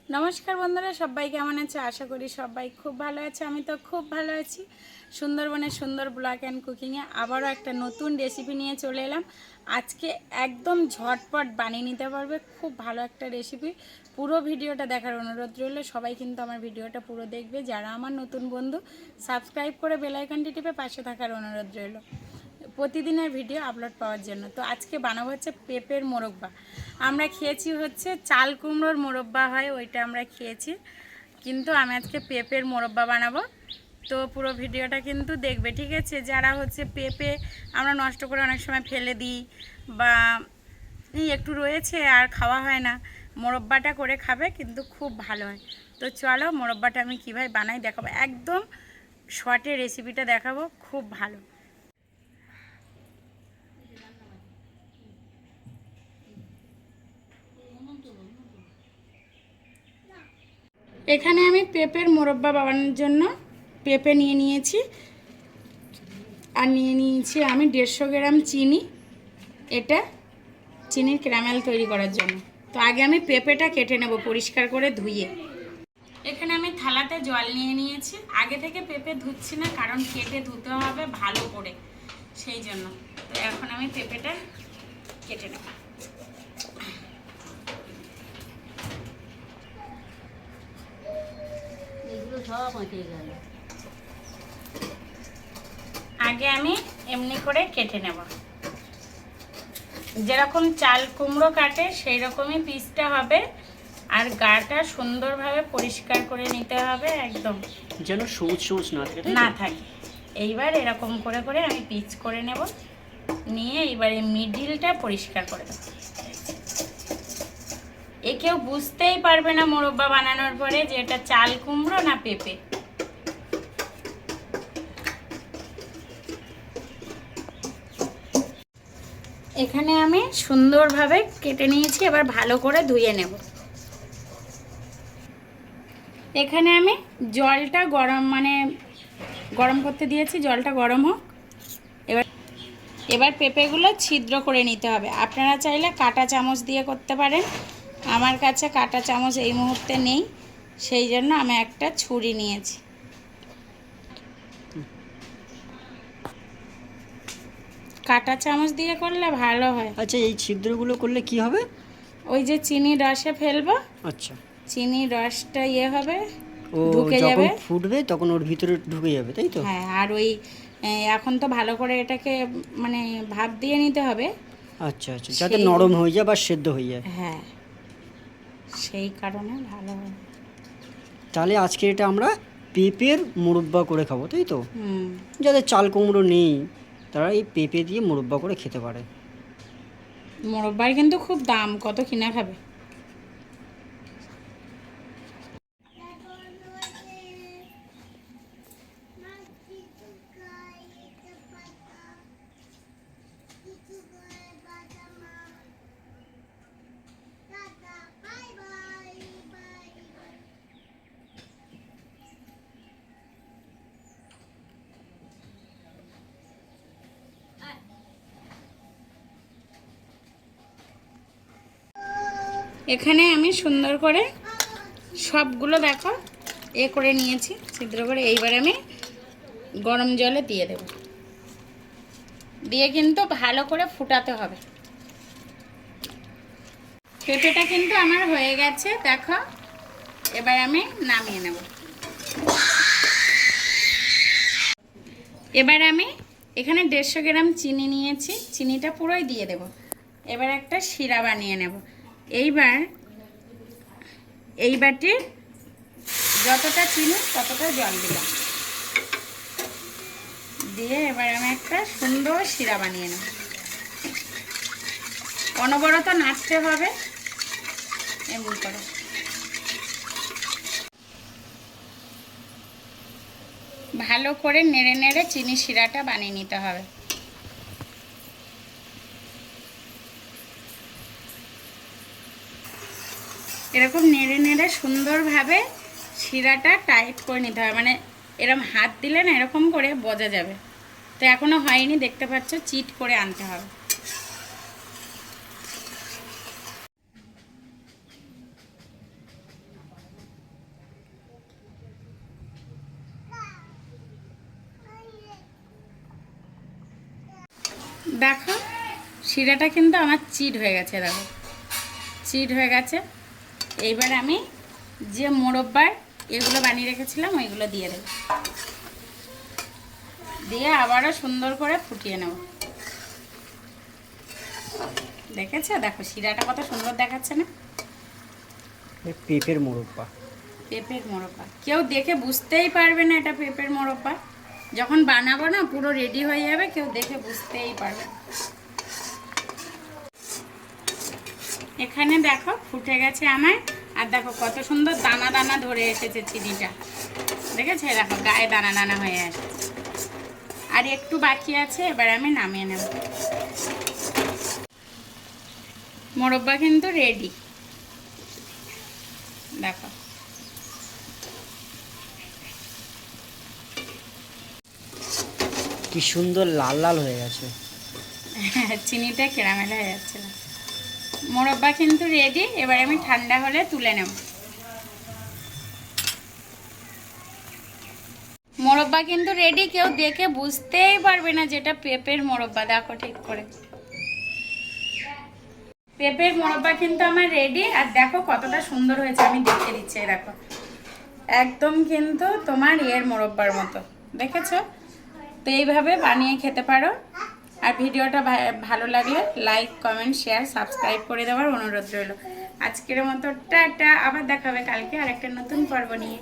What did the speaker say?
নমস্কার বন্ধুরা, সবাই কেমন আছে? আশা করি সবাই খুব ভালো আছে। আমি তো খুব ভালো আছি। সুন্দরবনের সুন্দর ব্লগ অ্যান্ড কুকিংয়ে আবারও একটা নতুন রেসিপি নিয়ে চলে এলাম। আজকে একদম ঝটপট বানিয়ে নিতে পারবে খুব ভালো একটা রেসিপি। পুরো ভিডিওটা দেখার অনুরোধ রইল। সবাই কিন্তু আমার ভিডিওটা পুরো দেখবে। যারা আমার নতুন বন্ধু, সাবস্ক্রাইব করে বেল আইকনটি টিপে পাশে থাকার অনুরোধ রইল প্রতিদিনের ভিডিও আপলোড পাওয়ার জন্য। তো আজকে বানাবো হচ্ছে পেঁপের মোরব্বা। আমরা খেয়েছি হচ্ছে চাল কুমড়োর মোরব্বা হয়, ওইটা আমরা খেয়েছি, কিন্তু আমি আজকে পেঁপের মোরব্বা বানাবো। তো পুরো ভিডিওটা কিন্তু দেখবে, ঠিক আছে? যারা হচ্ছে পেঁপে আমরা নষ্ট করে অনেক সময় ফেলে দিই বা একটু রয়েছে আর খাওয়া হয় না, মোরব্বাটা করে খাবে, কিন্তু খুব ভালো হয়। তো চলো মোরব্বাটা আমি কীভাবে বানাই দেখাবো, একদম শর্টে রেসিপিটা দেখাবো, খুব ভালো। এখানে আমি পেঁপের মোরব্বা বানানোর জন্য পেঁপে নিয়ে নিয়েছি, আর নিয়ে নিয়েছি আমি 150 গ্রাম চিনি। এটা চিনির ক্যারামেল তৈরি করার জন্য। তো আগে আমি পেঁপেটা কেটে নেব পরিষ্কার করে ধুয়ে। এখানে আমি থালাতে জল নিয়ে নিয়েছি। আগে থেকে পেঁপে ধুচ্ছি না, কারণ কেটে ধুতে হবে ভালো করে, সেই জন্য। তো এখন আমি পেঁপেটা কেটে নেব। আগে আমি এমনি করে কেটে নেব, যেরকম চাল কুমড়ো কাটে সেই রকমই পিসটা হবে, আর গাটা সুন্দরভাবে পরিষ্কার করে নিতে হবে, একদম যেন সবুজ সবুজ না থাকে। এইবার এরকম করে করে আমি পিস করে নেব, নিয়ে এইবার এই মিডিলটা পরিষ্কার করে দেব। কেউ বুঝতেই পারবে না মোরব্বা বানানোর পরে যে এটা চাল কুমড়ো না পেঁপে। এখানে আমি সুন্দরভাবে কেটে নিয়েছি, এবার ভালো করে ধুয়ে নেব। এখানে আমি জলটা গরম করতে দিয়েছি, জলটা গরম হোক। এবার পেঁপেগুলো ছিদ্র করে নিতে হবে। আপনারা চাইলে কাঁটা চামচ দিয়ে করতে পারেন, আমার কাছে কাঁটা চামচ এই মুহূর্তে নেই, সেই জন্য আমি একটা ছুরি নিয়েছি। কাঁটা চামচ দিয়ে করলে ভালো হয়। আচ্ছা, এই ছিদ্রগুলো করলে কি হবে? ওই যে চিনি রসে ফেলবো, আচ্ছা, চিনির রসটা হবে, ও ঢুকে যখন যাবে, ফুটবে তখন ওর ভিতরে ঢুকে যাবে, তাই তো? হ্যাঁ। আর ওই এখন তো ভালো করে এটাকে ভাপ দিয়ে নিতে হবে। আচ্ছা আচ্ছা, যাতে নরম হয়ে যায় বা সেদ্ধ হয়ে যায়। হ্যাঁ, সেই কারণে ভালো হয়। তাহলে আজকে এটা আমরা পেঁপের মোরব্বা করে খাবো, তাই তো? হুম। যাদের চাল কুমড়ো নেই তারা এই পেঁপে দিয়ে মোরব্বা করে খেতে পারে। মোরব্বার কিন্তু খুব দাম, কত কিনা খাবে। এখানে আমি সুন্দর করে সবগুলো দেখো করে নিয়েছি ছিদ্র করে। এইবার আমি গরম জলে দিয়ে দেব, দিয়ে কিন্তু ভালো করে ফুটাতে হবে। পেঁপেটা কিন্তু আমার হয়ে গেছে, দেখো। এবার আমি নামিয়ে নেব। এবার আমি এখানে 150 গ্রাম চিনি নিয়েছি, চিনিটা পুরোই দিয়ে দেব। এবার একটা শিরা বানিয়ে নেব। এইবার এই বাটির যতটা চিনি ততটা জল দিলাম, দিয়ে এবার আমি একটা সুন্দর শিরা বানিয়ে নেব। অনবরত নাড়তে হবে, এমনি করে। ভালো করে নেড়ে নেড়ে চিনি শিরাটা বানিয়ে নিতে হবে। এরকম নেড়ে নেড়ে সুন্দরভাবে শিরাটা টাইট করে নিতে হবে, এরকম হাত দিলে না এরকম করে বোঝা যাবে। তো এখনো হয়নি, দেখতে পাচ্ছ, চিট করে আনতে হবে। দেখো শিরাটা কিন্তু আমার চিট হয়ে গেছে, দেখো চিট হয়ে গেছে। এইবার আমি যে মোরব্বার এগুলো বানিয়ে রেখেছিলাম ওইগুলো দিয়ে দেব, দিয়ে আবারও সুন্দর করে ফুটিয়ে নেব। দেখেছো, দেখো শিরাটা কত সুন্দর দেখাচ্ছে না? পেঁপের মোরব্বা। পেঁপের মোরব্বা কেউ দেখে বুঝতেই পারবে না এটা পেঁপের মোরব্বা। যখন বানাবো না পুরো রেডি হয়ে যাবে, কেউ দেখে বুঝতেই পারবে না। এখানে দেখো ফুটে গেছে আমার, আর দেখো কত সুন্দর দানা দানা ধরে এসেছে চিনিটা, দেখেছো? দেখো গায়ে দানা দানা হয়ে আসে। আর একটু বাকি আছে, এবার আমি নামিয়ে নেব। মোরব্বা কিন্তু রেডি, দেখো। কি সুন্দর লাল লাল হয়ে গেছে। চিনিটা ক্যারামেল হয়ে যাচ্ছিল। মোরব্বা কিন্তু রেডি, এবার আমি ঠান্ডা হলে তুলে নেব। মোরব্বা কিন্তু রেডি, কেউ দেখে বুঝতেই পারবে না যেটা পেঁপের মোরব্বা। দেখো ঠিক করে, পেঁপের মোরব্বা কিন্তু আমার রেডি। আর দেখো কতটা সুন্দর হয়েছে, আমি দেখিয়ে দিচ্ছি। দেখো একদম কিন্তু তোমার এর মোরব্বার মতো, দেখেছো? তো এইভাবে বানিয়ে খেতে পারো। আর ভিডিওটা ভালো লাগলে লাইক, কমেন্ট, শেয়ার, সাবস্ক্রাইব করে দেওয়ার অনুরোধ রইল। আজকের মতো টাটা, আবার দেখা হবে কালকে আরেকটা নতুন পর্ব নিয়ে।